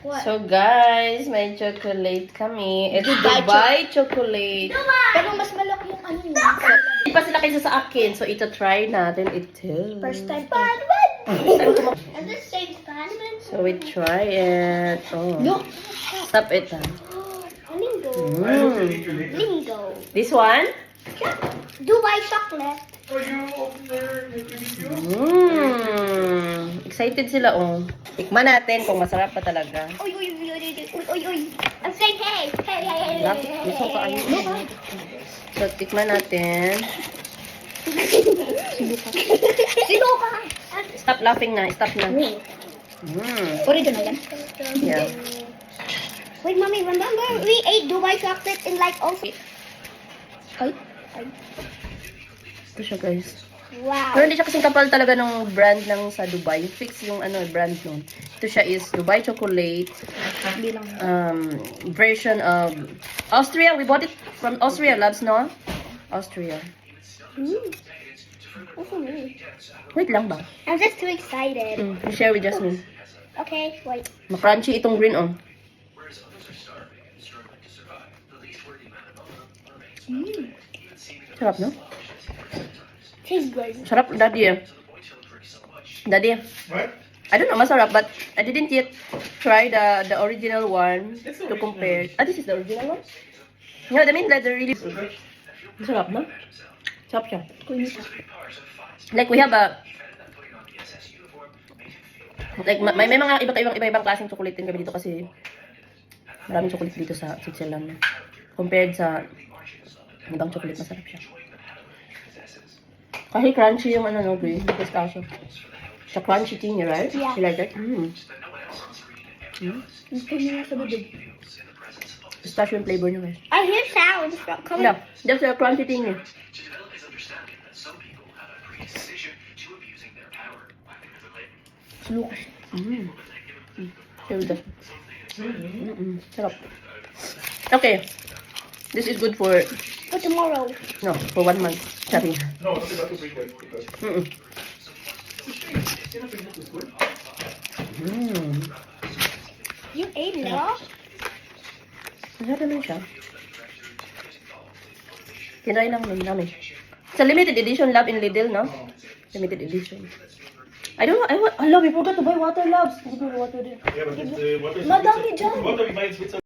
What? So guys, may chocolate kami. Ito Dubai chocolate. Pero mas malaki yung ano yun. Hindi pa sila kaysa sa akin. So ito try natin ito. First time. And this same Spider-Man. So we try it. Oh. Look. Stop it. Lingo. Mm. Lingo. This one? Dubai chocolate. Excited sila oh. Tikman natin kung masarap pa talaga. Uy, uy, uy, uy, uy, uy, uy. I'm saying hey. Hey, hey, hey, hey, hey, Gusto ko hey, ano. hey. So tikman natin. Sino ka? Stop laughing na. Stop na. Original yan? Yeah. Wait, mommy, remember we ate Dubai chocolate in like also. Ay. Ito siya guys. Wow. Pero hindi siya kasing kapal talaga ng brand ng sa Dubai. Fix yung ano brand nun. Ito siya is Dubai chocolate. Bilang. Version of Austria. We bought it from Austria, loves, no? Austria. Also me. Wait lang ba? I'm just too excited. Share with Jasmine. Okay, wait. Ma-crunchy itong green, oh. Sarap, no? Tastes good. Sarap, daddy, eh. Daddy, What? I don't know, masarap, but I didn't yet try the original one to compare. Ah, this is the original one? Yeah, I mean, like, the really... Sarap, no? Sarap siya. Like, we have a... Like, may mga iba-ibang klaseng chocolate din kami dito kasi maraming chocolate dito sa Switzerland. Compared sa ibang chocolate, masarap siya. Kasi crunchy yung ano, no, green, pistachio. It's a crunchy thing, right? Yeah. You like that? Ito niya sa bibig. Pistachio yung flavor niya, guys. I hear sounds from coming. Yeah, that's a crunchy thing. Eh. Look. Here we go. Sarap. Okay. This is good for, For tomorrow. no, for 1 month. Sabi. No, I'm about to bring that because You ate it all? Masarap naman siya. Tinry lang namin. It's a limited edition, love in Lidl, no? Limited edition. I don't know. I love. We forgot to buy water, loves. Let's buy water there. yeah, but the water. Madami dyan. Water we buy in Switzerland.